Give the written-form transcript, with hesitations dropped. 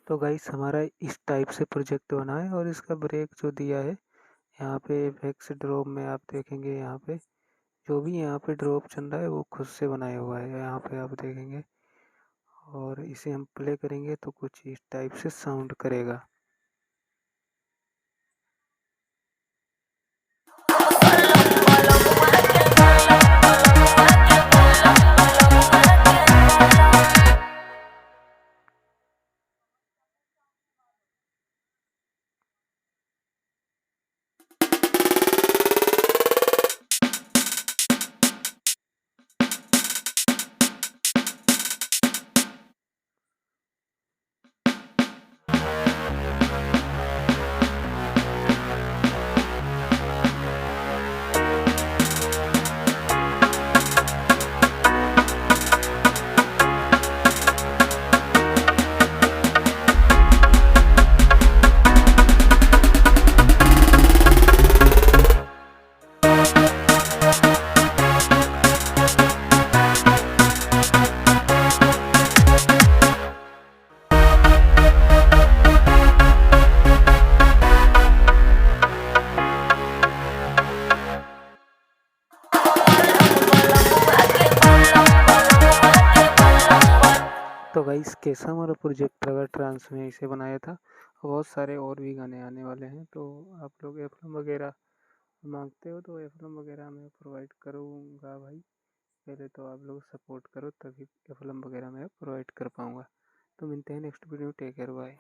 तो गाइस हमारा इस टाइप से प्रोजेक्ट बना है और इसका ब्रेक जो दिया है यहाँ पे इफेक्ट्स ड्रॉप में आप देखेंगे यहाँ पे जो भी यहाँ पे ड्रॉप चल रहा है वो खुद से बनाया हुआ है यहाँ पे आप देखेंगे। और इसे हम प्ले करेंगे तो कुछ इस टाइप से साउंड करेगा। तो गाइस कैसा हमारा प्रोजेक्ट लगा ट्रांस में इसे बनाया था। बहुत सारे और भी गाने आने वाले हैं तो आप लोग एफएम वगैरह मांगते हो तो एफएम वगैरह मैं प्रोवाइड करूँगा भाई। पहले तो आप लोग सपोर्ट करो तभी एफएम वगैरह मैं प्रोवाइड कर पाऊँगा। तो मिलते हैं next video. Take care by.